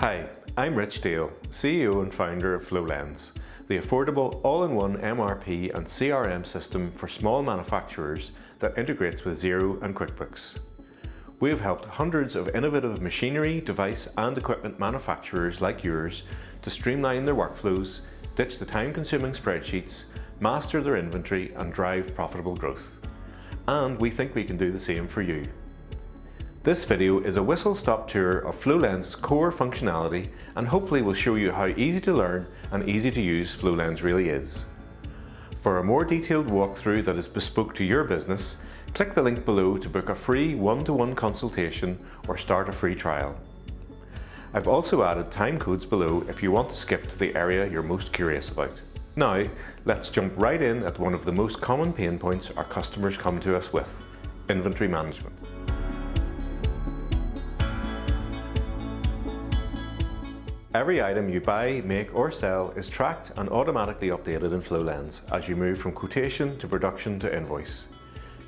Hi, I'm Rich Dale, CEO and founder of Flowlens, the affordable all-in-one MRP and CRM system for small manufacturers that integrates with Xero and QuickBooks. We have helped hundreds of innovative machinery, device and equipment manufacturers like yours to streamline their workflows, ditch the time-consuming spreadsheets, master their inventory and drive profitable growth. And we think we can do the same for you. This video is a whistle-stop tour of Flowlens' core functionality and hopefully will show you how easy to learn and easy to use Flowlens really is. For a more detailed walkthrough that is bespoke to your business, click the link below to book a free one-to-one consultation or start a free trial. I've also added time codes below if you want to skip to the area you're most curious about. Now, let's jump right in at one of the most common pain points our customers come to us with: inventory management. Every item you buy, make or sell is tracked and automatically updated in Flowlens as you move from quotation to production to invoice.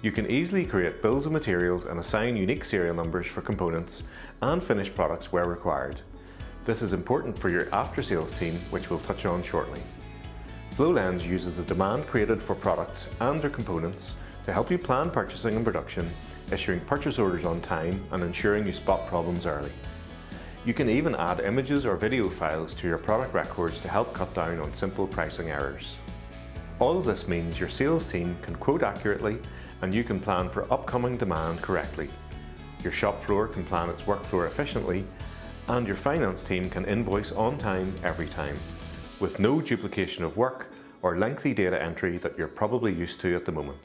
You can easily create bills of materials and assign unique serial numbers for components and finished products where required. This is important for your after-sales team, which we'll touch on shortly. Flowlens uses the demand created for products and their components to help you plan purchasing and production, issuing purchase orders on time and ensuring you spot problems early. You can even add images or video files to your product records to help cut down on simple pricing errors. All of this means your sales team can quote accurately and you can plan for upcoming demand correctly. Your shop floor can plan its work floor efficiently and your finance team can invoice on time every time, with no duplication of work or lengthy data entry that you're probably used to at the moment.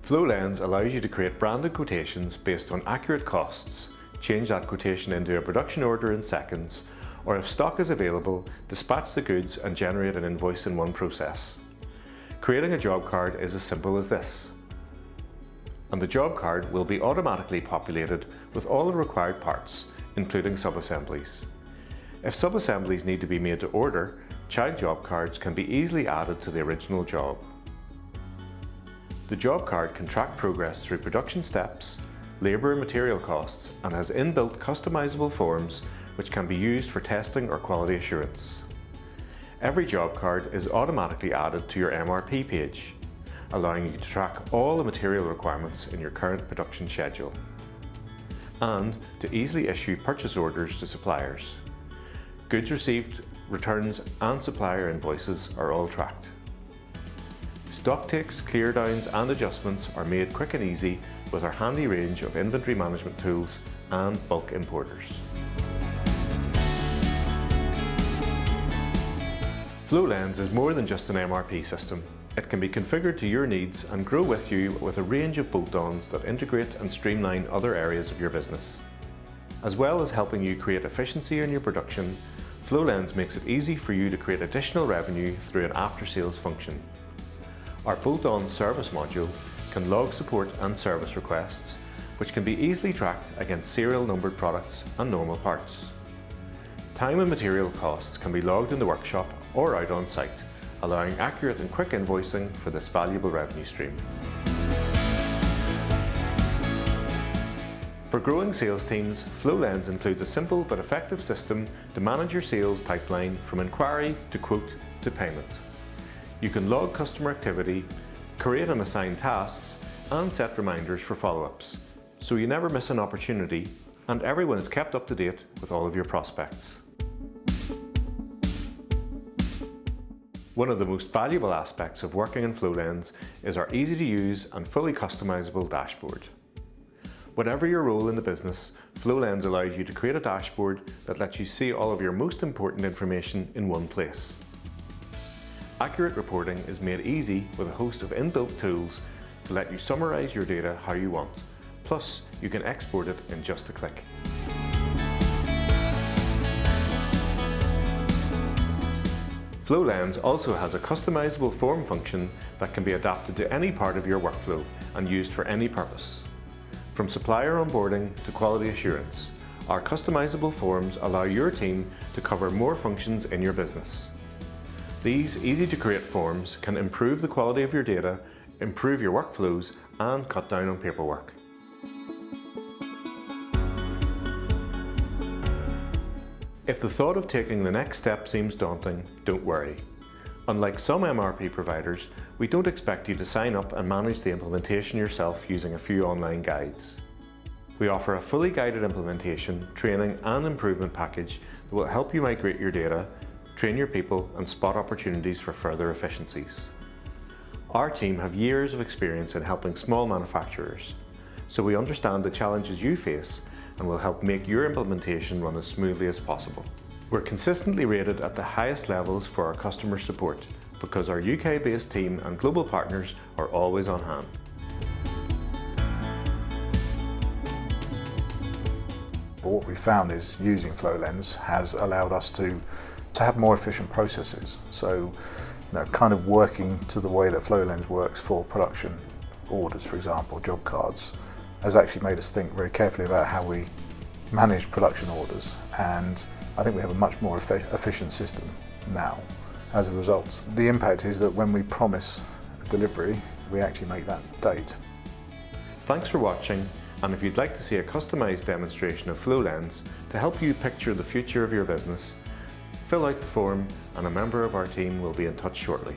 Flowlens allows you to create branded quotations based on accurate costs, change that quotation into a production order in seconds, or if stock is available, dispatch the goods and generate an invoice in one process. Creating a job card is as simple as this. And the job card will be automatically populated with all the required parts, including sub-assemblies. If sub-assemblies need to be made to order, child job cards can be easily added to the original job. The job card can track progress through production steps, labour and material costs, and has inbuilt customizable forms which can be used for testing or quality assurance. Every job card is automatically added to your MRP page, allowing you to track all the material requirements in your current production schedule, and to easily issue purchase orders to suppliers. Goods received, returns and supplier invoices are all tracked. Stock takes, clear downs and adjustments are made quick and easy with our handy range of inventory management tools and bulk importers. Flowlens is more than just an MRP system. It can be configured to your needs and grow with you with a range of bolt-ons that integrate and streamline other areas of your business. As well as helping you create efficiency in your production, Flowlens makes it easy for you to create additional revenue through an after-sales function. Our bolt-on service module can log support and service requests, which can be easily tracked against serial numbered products and normal parts. Time and material costs can be logged in the workshop or out on site, allowing accurate and quick invoicing for this valuable revenue stream. For growing sales teams, Flowlens includes a simple but effective system to manage your sales pipeline from inquiry to quote to payment. You can log customer activity, create and assign tasks, and set reminders for follow-ups, so you never miss an opportunity and everyone is kept up to date with all of your prospects. One of the most valuable aspects of working in Flowlens is our easy-to-use and fully customizable dashboard. Whatever your role in the business, Flowlens allows you to create a dashboard that lets you see all of your most important information in one place. Accurate reporting is made easy with a host of inbuilt tools to let you summarize your data how you want. Plus, you can export it in just a click. Flowlens also has a customizable form function that can be adapted to any part of your workflow and used for any purpose. From supplier onboarding to quality assurance, our customizable forms allow your team to cover more functions in your business. These easy-to-create forms can improve the quality of your data, improve your workflows, and cut down on paperwork. If the thought of taking the next step seems daunting, don't worry. Unlike some MRP providers, we don't expect you to sign up and manage the implementation yourself using a few online guides. We offer a fully guided implementation, training and improvement package that will help you migrate your data, train your people and spot opportunities for further efficiencies. Our team have years of experience in helping small manufacturers, so we understand the challenges you face and will help make your implementation run as smoothly as possible. We're consistently rated at the highest levels for our customer support because our UK-based team and global partners are always on hand. What we found is using Flowlens has allowed us to have more efficient processes. So, kind of working to the way that Flowlens works for production orders, for example, job cards, has actually made us think very carefully about how we manage production orders, and I think we have a much more efficient system now as a result. The impact is that when we promise a delivery, we actually make that date. Thanks for watching, and if you'd like to see a customised demonstration of Flowlens to help you picture the future of your business, fill out the form and a member of our team will be in touch shortly.